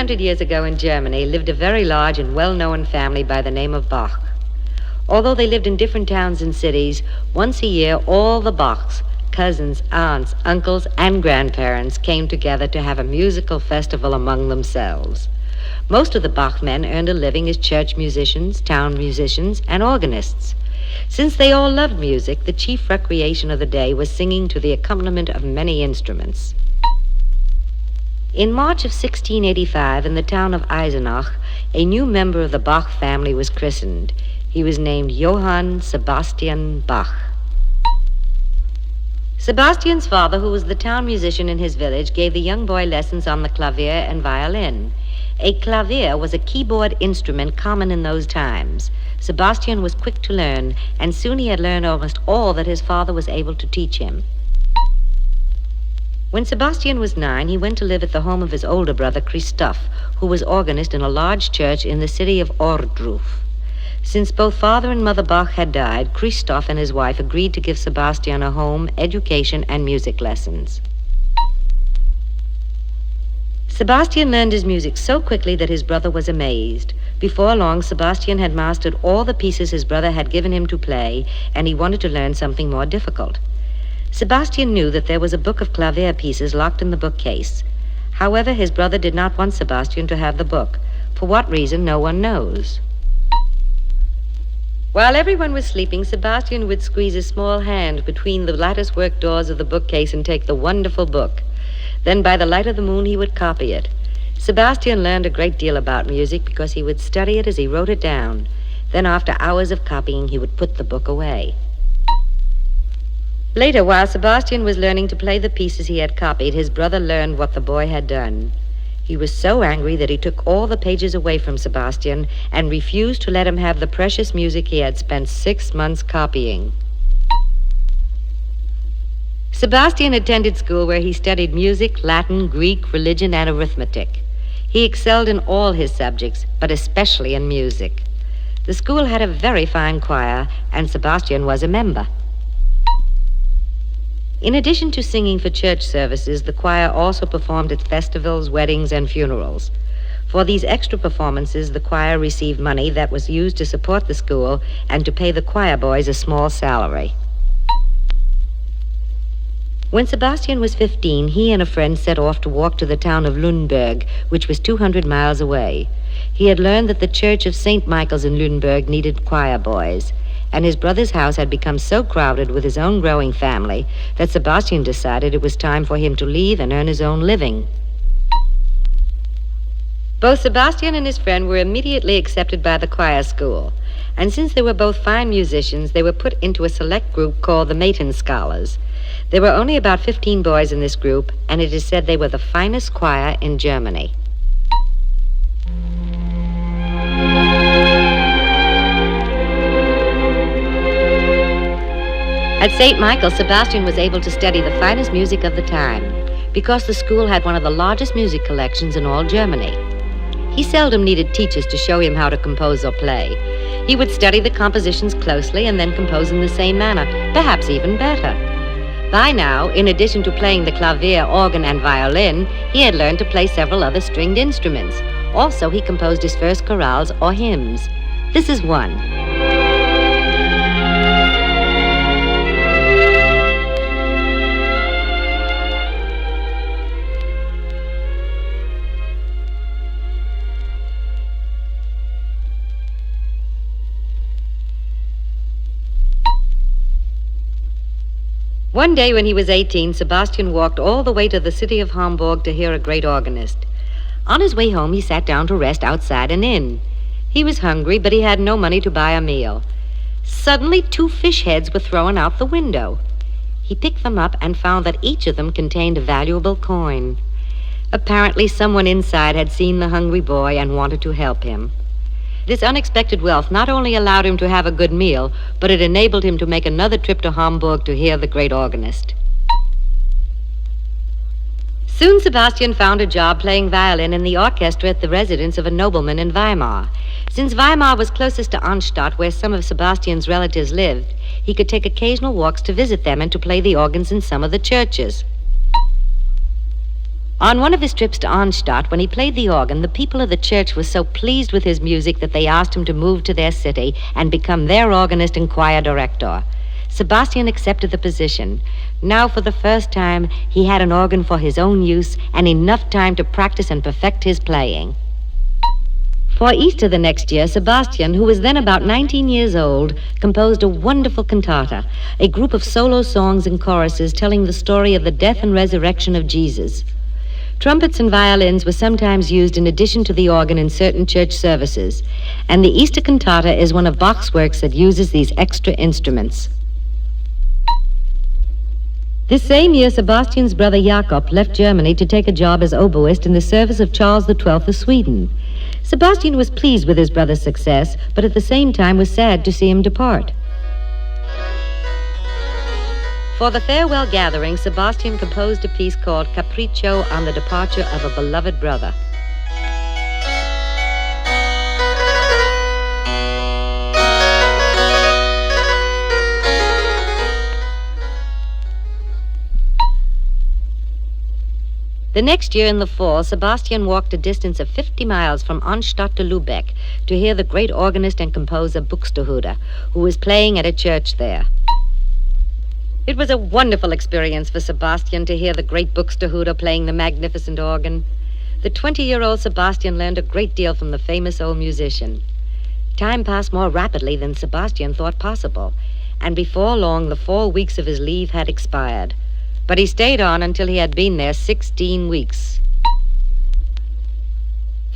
300 years ago in Germany lived a very large and well-known family by the name of Bach. Although they lived in different towns and cities, once a year all the Bachs, cousins, aunts, uncles, and grandparents came together to have a musical festival among themselves. Most of the Bach men earned a living as church musicians, town musicians, and organists. Since they all loved music, the chief recreation of the day was singing to the accompaniment of many instruments. In March of 1685, in the town of Eisenach, a new member of the Bach family was christened. He was named Johann Sebastian Bach. Sebastian's father, who was the town musician in his village, gave the young boy lessons on the clavier and violin. A clavier was a keyboard instrument common in those times. Sebastian was quick to learn, and soon he had learned almost all that his father was able to teach him. When Sebastian was 9, he went to live at the home of his older brother, Christoph, who was organist in a large church in the city of Ohrdruf. Since both father and mother Bach had died, Christoph and his wife agreed to give Sebastian a home, education, and music lessons. Sebastian learned his music so quickly that his brother was amazed. Before long, Sebastian had mastered all the pieces his brother had given him to play, and he wanted to learn something more difficult. Sebastian knew that there was a book of clavier pieces locked in the bookcase. However, his brother did not want Sebastian to have the book. For what reason, no one knows. While everyone was sleeping, Sebastian would squeeze a small hand between the lattice-work doors of the bookcase and take the wonderful book. Then, by the light of the moon, he would copy it. Sebastian learned a great deal about music because he would study it as he wrote it down. Then, after hours of copying, he would put the book away. Later, while Sebastian was learning to play the pieces he had copied, his brother learned what the boy had done. He was so angry that he took all the pages away from Sebastian and refused to let him have the precious music he had spent 6 months copying. Sebastian attended school where he studied music, Latin, Greek, religion, and arithmetic. He excelled in all his subjects, but especially in music. The school had a very fine choir, and Sebastian was a member. In addition to singing for church services, the choir also performed at festivals, weddings, and funerals. For these extra performances, the choir received money that was used to support the school and to pay the choir boys a small salary. When Sebastian was 15, he and a friend set off to walk to the town of Lüneburg, which was 200 miles away. He had learned that the church of St. Michael's in Lüneburg needed choir boys, and his brother's house had become so crowded with his own growing family that Sebastian decided it was time for him to leave and earn his own living. Both Sebastian and his friend were immediately accepted by the choir school, and since they were both fine musicians, they were put into a select group called the Maiden Scholars. There were only about 15 boys in this group, and it is said they were the finest choir in Germany. At St. Michael's, Sebastian was able to study the finest music of the time because the school had one of the largest music collections in all Germany. He seldom needed teachers to show him how to compose or play. He would study the compositions closely and then compose in the same manner, perhaps even better. By now, in addition to playing the clavier, organ, and violin, he had learned to play several other stringed instruments. Also, he composed his first chorales or hymns. This is one. One day when he was 18, Sebastian walked all the way to the city of Hamburg to hear a great organist. On his way home, he sat down to rest outside an inn. He was hungry, but he had no money to buy a meal. Suddenly, 2 fish heads were thrown out the window. He picked them up and found that each of them contained a valuable coin. Apparently, someone inside had seen the hungry boy and wanted to help him. This unexpected wealth not only allowed him to have a good meal, but it enabled him to make another trip to Hamburg to hear the great organist. Soon Sebastian found a job playing violin in the orchestra at the residence of a nobleman in Weimar. Since Weimar was closest to Arnstadt, where some of Sebastian's relatives lived, he could take occasional walks to visit them and to play the organs in some of the churches. On one of his trips to Arnstadt, when he played the organ, the people of the church were so pleased with his music that they asked him to move to their city and become their organist and choir director. Sebastian accepted the position. Now, for the first time, he had an organ for his own use and enough time to practice and perfect his playing. For Easter the next year, Sebastian, who was then about 19 years old, composed a wonderful cantata, a group of solo songs and choruses telling the story of the death and resurrection of Jesus. Trumpets and violins were sometimes used in addition to the organ in certain church services, and the Easter cantata is one of Bach's works that uses these extra instruments. This same year, Sebastian's brother Jakob left Germany to take a job as oboist in the service of Charles XII of Sweden. Sebastian was pleased with his brother's success, but at the same time was sad to see him depart. For the farewell gathering, Sebastian composed a piece called Capriccio on the departure of a beloved brother. The next year in the fall, Sebastian walked a distance of 50 miles from Arnstadt to Lübeck to hear the great organist and composer Buxtehude, who was playing at a church there. It was a wonderful experience for Sebastian to hear the great Buxtehude playing the magnificent organ. The 20-year-old Sebastian learned a great deal from the famous old musician. Time passed more rapidly than Sebastian thought possible, and before long the 4 weeks of his leave had expired. But he stayed on until he had been there 16 weeks.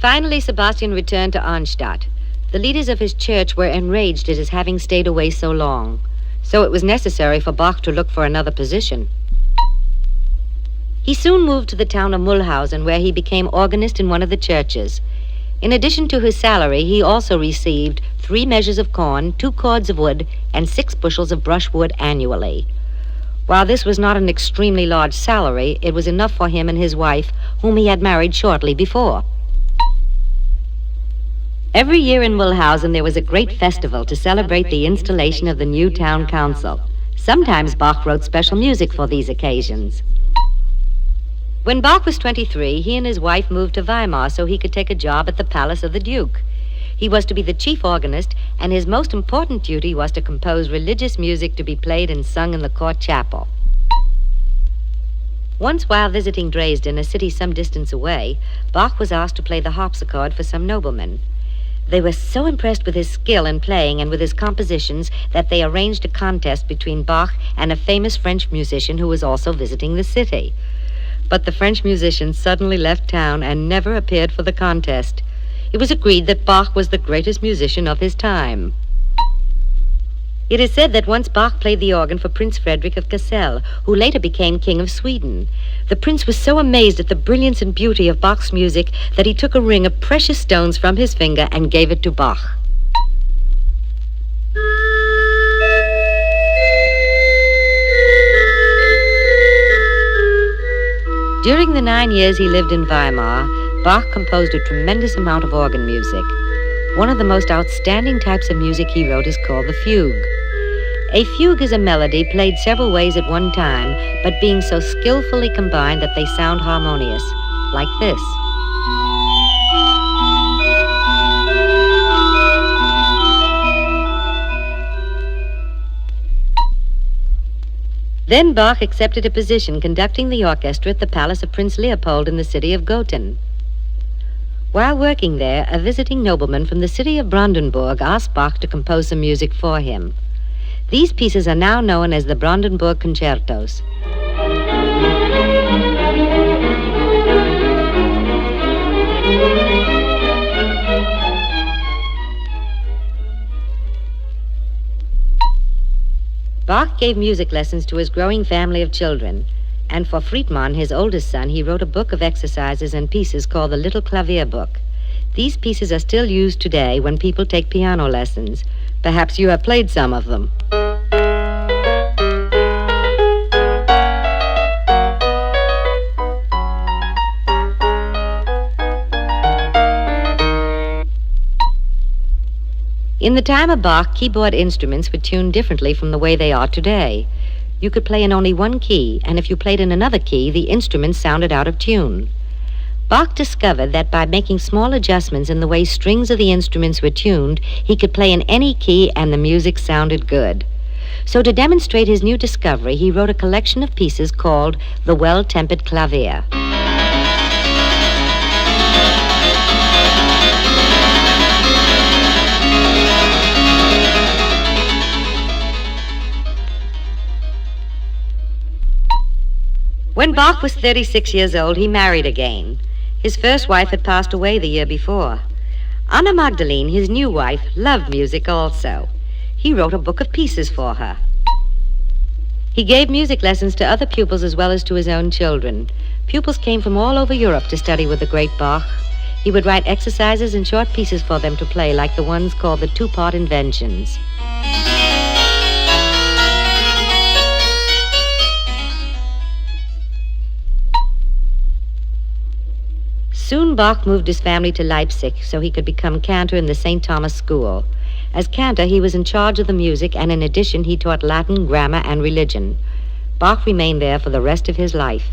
Finally, Sebastian returned to Arnstadt. The leaders of his church were enraged at his having stayed away so long, so it was necessary for Bach to look for another position. He soon moved to the town of Mulhausen, where he became organist in one of the churches. In addition to his salary, he also received 3 measures of corn, 2 cords of wood, and 6 bushels of brushwood annually. While this was not an extremely large salary, it was enough for him and his wife, whom he had married shortly before. Every year in Mulhausen there was a great festival to celebrate the installation of the new town council. Sometimes Bach wrote special music for these occasions. When Bach was 23, he and his wife moved to Weimar so he could take a job at the palace of the Duke. He was to be the chief organist, and his most important duty was to compose religious music to be played and sung in the court chapel. Once, while visiting Dresden, a city some distance away, Bach was asked to play the harpsichord for some noblemen. They were so impressed with his skill in playing and with his compositions that they arranged a contest between Bach and a famous French musician who was also visiting the city. But the French musician suddenly left town and never appeared for the contest. It was agreed that Bach was the greatest musician of his time. It is said that once Bach played the organ for Prince Frederick of Cassel, who later became King of Sweden. The prince was so amazed at the brilliance and beauty of Bach's music that he took a ring of precious stones from his finger and gave it to Bach. During the 9 years he lived in Weimar, Bach composed a tremendous amount of organ music. One of the most outstanding types of music he wrote is called the fugue. A fugue is a melody played several ways at one time, but being so skillfully combined that they sound harmonious, like this. Then Bach accepted a position conducting the orchestra at the palace of Prince Leopold in the city of Gothen. While working there, a visiting nobleman from the city of Brandenburg asked Bach to compose some music for him. These pieces are now known as the Brandenburg Concertos. Bach gave music lessons to his growing family of children, and for Friedmann, his oldest son, he wrote a book of exercises and pieces called the Little Clavier Book. These pieces are still used today when people take piano lessons. Perhaps you have played some of them. In the time of Bach, keyboard instruments were tuned differently from the way they are today. You could play in only one key, and if you played in another key, the instrument sounded out of tune. Bach discovered that by making small adjustments in the way strings of the instruments were tuned, he could play in any key and the music sounded good. So to demonstrate his new discovery, he wrote a collection of pieces called The Well-Tempered Clavier. When Bach was 36 years old, he married again. His first wife had passed away the year before. Anna Magdalene, his new wife, loved music also. He wrote a book of pieces for her. He gave music lessons to other pupils as well as to his own children. Pupils came from all over Europe to study with the great Bach. He would write exercises and short pieces for them to play, like the ones called the two-part inventions. Soon Bach moved his family to Leipzig so he could become cantor in the St. Thomas School. As cantor, he was in charge of the music, and in addition, he taught Latin, grammar, and religion. Bach remained there for the rest of his life.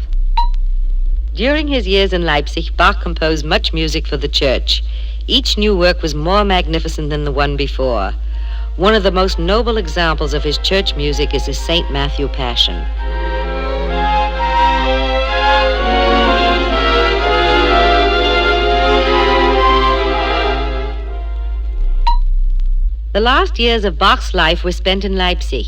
During his years in Leipzig, Bach composed much music for the church. Each new work was more magnificent than the one before. One of the most noble examples of his church music is the St. Matthew Passion. The last years of Bach's life were spent in Leipzig.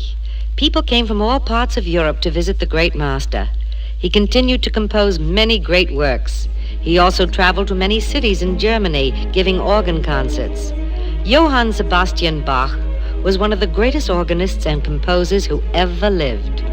People came from all parts of Europe to visit the great master. He continued to compose many great works. He also traveled to many cities in Germany, giving organ concerts. Johann Sebastian Bach was one of the greatest organists and composers who ever lived.